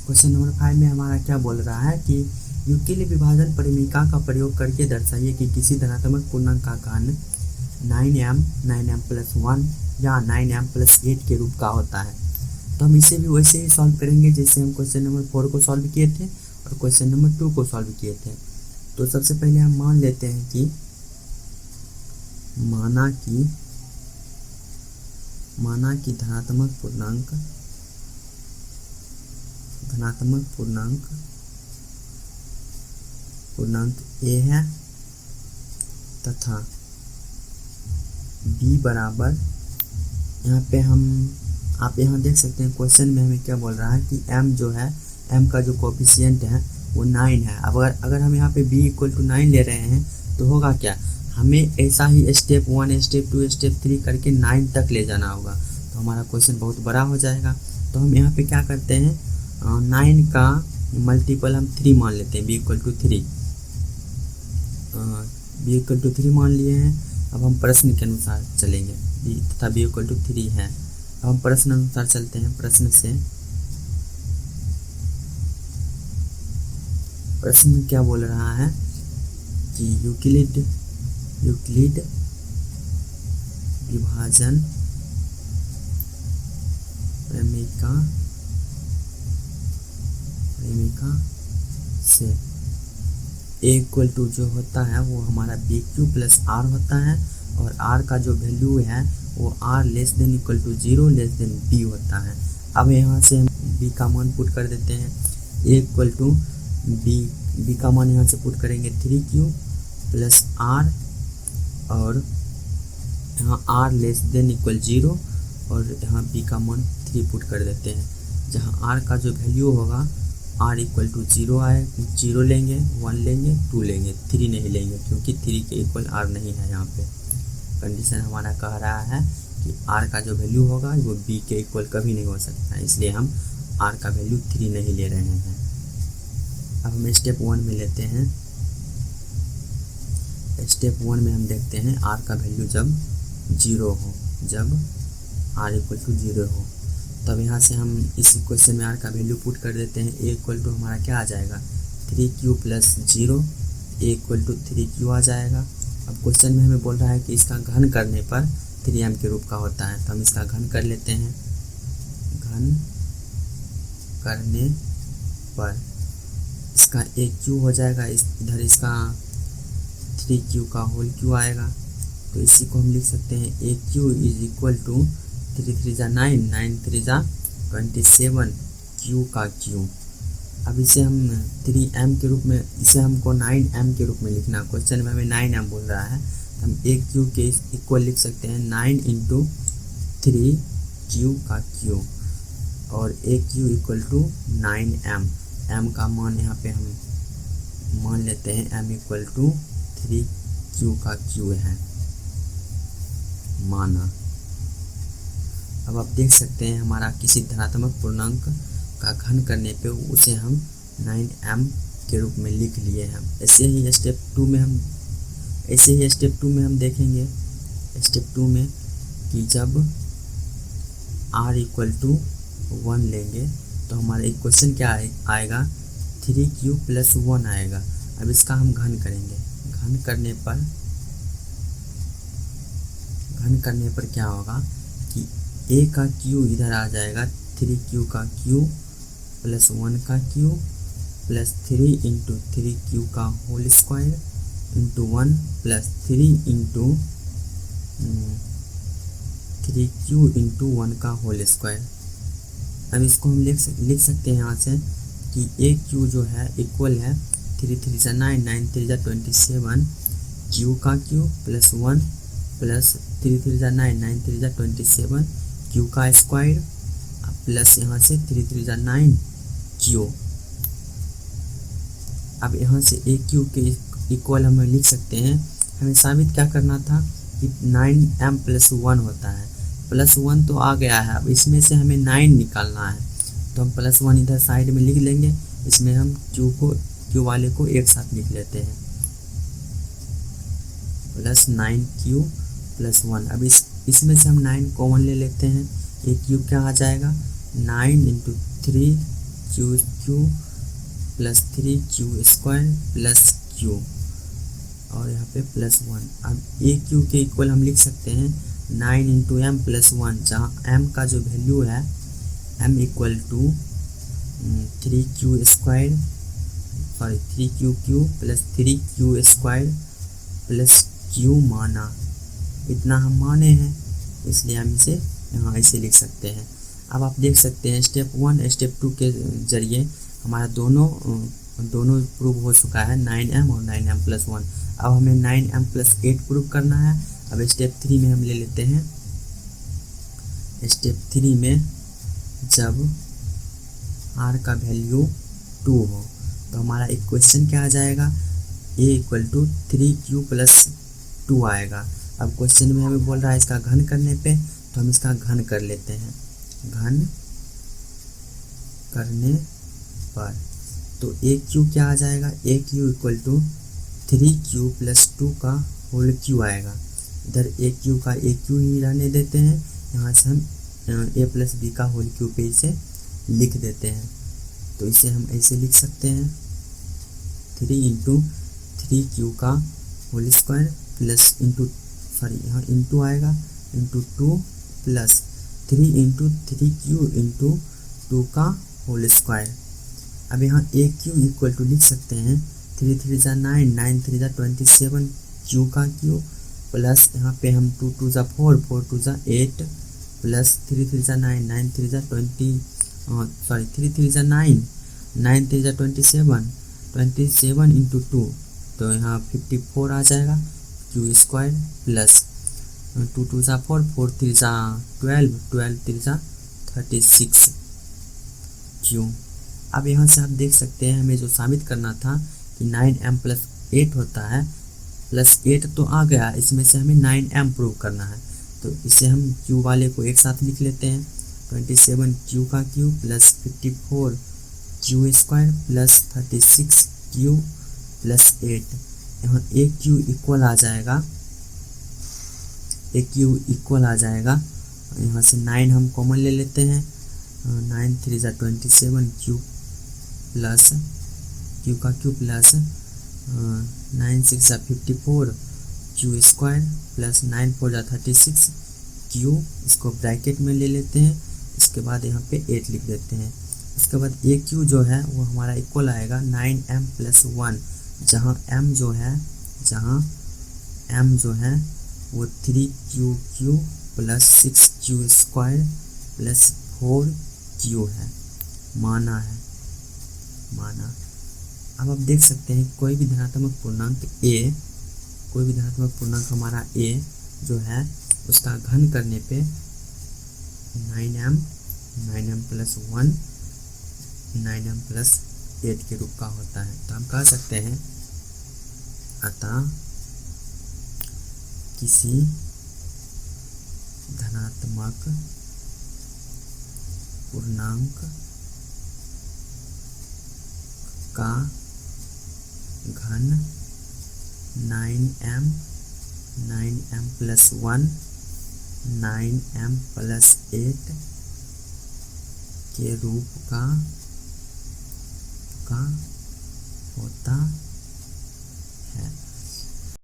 Question number 5 में हमारा क्या बोल रहा है कि यूक्लिड विभाजन परिमीका का प्रयोग करके दर्शाइए कि किसी धनात्मक पूर्णांक का घन 9m प्लस 1 या 9m प्लस 8 के रूप का होता है। तो हम इसे भी वैसे ही सॉल्व करेंगे जैसे हम क्वेश्चन नंबर 4 को सॉल्व किए थे और क्वेश्चन नंबर 2 को सॉल्व किए थे। तो सबसे पहले हम मान लेते हैं कि माना कि धनात्मक पूर्णांक a है तथा b बराबर, यहाँ पे आप यहाँ देख सकते हैं क्वेश्चन में हमें क्या बोल रहा है कि m जो है, m का जो कोफिशिएंट है वो 9 है। अब अगर हम यहाँ पे b इक्वल टू 9 ले रहे हैं तो होगा क्या, हमें ऐसा ही स्टेप 1 स्टेप 2 स्टेप 3 करके 9 तक ले जाना होगा। तो हमारा क्वेश्चन बहुत बड़ा हो जाएगा। तो हम यहाँ पे क्या करते हैं, 9 का मल्टीपल हम 3 मान लेते हैं, b इक्वल टू 3 मान लिए हैं। अब हम प्रश्न के अनुसार चलेंगे, तथा b इक्वल टू 3 है। अब हम प्रश्न अनुसार चलते हैं। प्रश्न क्या बोल रहा है कि यूक्लिड विभाजन परिमीका से a इक्वल टू जो होता है वो हमारा बी क्यू प्लस आर होता है, और आर का जो वैल्यू है वो are less than equal to 0 less than B होता है। अब यहाँ से हम बी का मान पुट कर देते हैं, a इक्वल टू बी का मान यहाँ से पुट करेंगे 3q प्लस आर, और यहाँ आर लेस देन इक्वल 0 और यहाँ b का मान 3 पुट कर देते हैं। जहाँ r का जो वैल्यू होगा r इक्वल टू 0 आए, 0 लेंगे, 1 लेंगे, 2 लेंगे, 3 नहीं लेंगे क्योंकि 3 के इक्वल r नहीं है। यहाँ पे कंडीशन हमारा कह रहा है कि r का जो वैल्यू होगा वो b के इक्वल कभी नहीं हो सकता है, इसलिए हम r का वैल्यू 3 नहीं ले रहे हैं। अब हम स्टेप 1 में लेते हैं। स्टेप 1 में हम देखते हैं r का वैल्यू जब 0 हो, जब r इक्वल टू 0 हो, तब यहाँ से हम इस क्वेश्चन में r का वैल्यू पुट कर देते हैं। a इक्वल टू हमारा क्या आ जाएगा 3q plus 0, a equal to 3q आ जाएगा। अब क्वेश्चन में हमें बोल रहा है कि इसका घन करने पर 3m के रूप का होता है, तो हम इसका घन कर लेते हैं। घन करने पर इसका aq हो जाएगा, इधर इसका 3q का होल क्यू आएगा, तो इसी को हम लिख सकते हैं aq इज इक्वल टू 3 3 जा 9, 9 3 जा 27, q का q। अब इसे हम 3m के रूप में, इसे हमको 9m के रूप में लिखना, क्वेश्चन में हमें 9m बोल रहा है, तो हम aq के इक्वल लिख सकते हैं 9 इंटू 3q का q, और aq equal to 9m। m का मान यहाँ पे हम मान लेते हैं m इक्वल टू 3q का q है माना। अब आप देख सकते हैं हमारा किसी धनात्मक पूर्णांक का घन करने पे उसे हम 9m के रूप में लिख लिए हैं। ऐसे ही स्टेप 2 में हम देखेंगे स्टेप 2 में कि जब r इक्वल टू 1 लेंगे तो हमारा एक क्वेश्चन क्या आएगा 3q प्लस 1 आएगा। अब इसका हम घन करेंगे। घन करने पर क्या होगा कि a का q इधर आ जाएगा, 3q का q प्लस 1 का q प्लस 3 इंटू 3q का whole square into 1 plus 3 into 3q into 1 का होल स्क्वायर। अब इसको हम लिख सकते हैं यहाँ से कि aq जो है इक्वल है 3 3 जा 9, 9 3 जा 27, q का q प्लस 1 प्लस 3 3 जा 9, 9 3 जा 27, q का स्क्वायर प्लस यहाँ से 3 3 जा 9 q। अब यहाँ से aq के इक्वल हम लिख सकते हैं। हमें साबित क्या करना था कि 9m प्लस 1 होता है, प्लस 1 तो आ गया है, अब इसमें से हमें 9 निकालना है, तो हम प्लस 1 इधर साइड में लिख लेंगे, इसमें हम q वाले को एक साथ लिख लेते हैं, प्लस 9q प्लस 1। अब इसमें से हम 9 कॉमन ले लेते हैं, ये q क्या आ जाएगा 9 into 3 Q Q plus 3q² plus q और यहाँ पे +1। अब ए क्यू के इक्वल हम लिख सकते हैं 9 इंटू एम प्लस 1, जहाँ m का जो वैल्यू है m equal to 3q plus 3q² plus q माना। इतना हम माने हैं, इसलिए हम इसे यहाँ ऐसे लिख सकते हैं। अब आप देख सकते हैं स्टेप 1 स्टेप 2 के जरिए हमारा दोनों प्रूव हो चुका है, 9m और 9m प्लस 1। अब हमें 9m प्लस 8 प्रूव करना है। अब स्टेप 3 में हम ले लेते हैं। स्टेप 3 में जब r का वैल्यू 2 हो तो हमारा इक्वेशन क्या आ जाएगा, a equal to 3q plus 2 आएगा। अब क्वेश्चन में हमें बोल रहा है इसका घन करने पे, तो हम इसका घन कर लेते हैं। घन करने पर तो ए क्यू क्या आ जाएगा, A Q equal to 3q plus 2 का होल क्यू आएगा। इधर ए क्यू का ए क्यू ही रहने देते हैं, यहाँ से हम ए प्लस बी का होल क्यू पे इसे लिख देते हैं। तो इसे हम ऐसे लिख सकते हैं 3 इंटू 3q का होल स्क्वायर प्लस यहाँ इंटू आएगा into 2 plus 3 into 3q into 2 का होल स्क्वायर। अब यहाँ ए क्यू इक्वल टू लिख सकते हैं 3 3 जा 9, 9 3 जा 27 q का क्यू प्लस यहाँ पे हम 2 2 जा 4, 4 2 जा 8 प्लस 3 3 जा 9, 9 3 जा 3 3 जा 9, 9 3 जा 27, 27 इंटू 2 तो यहाँ 54 आ जाएगा q² प्लस 2 2 जा 4, 4 3 जा 12, 12 3 जा 36 q। अब यहाँ से आप देख सकते हैं हमें जो साबित करना था कि 9m प्लस 8 होता है, प्लस 8 तो आ गया, इसमें से हमें 9m प्रूव करना है। तो इसे हम q वाले को एक साथ लिख लेते हैं 27 q का q plus 54 q² plus 36 q plus 8। यहाँ ए क्यू इक्वल आ जाएगा, ए क्यू इक्वल आ जाएगा, यहाँ से 9 हम कॉमन ले लेते हैं, 9 3 जा 27 q प्लस q का q प्लस 9 6 जा 54 q² प्लस 9 4 जा 36 q। इसको ब्रैकेट में ले लेते हैं, इसके बाद यहाँ पे 8 लिख देते हैं। इसके बाद ए क्यू जो है वो हमारा इक्वल आएगा 9m प्लस 1, जहाँ m जो है वो 3q plus 6q² plus 4q है, माना। अब आप देख सकते हैं कोई भी धनात्मक पूर्णांक हमारा a जो है उसका घन करने पे 9m प्लस 1 9m प्लस 8 के रूप का होता है। तो हम कह सकते हैं अतः किसी धनात्मक पूर्णांक का घन 9m प्लस 1 9m प्लस 8 के रूप का होता है।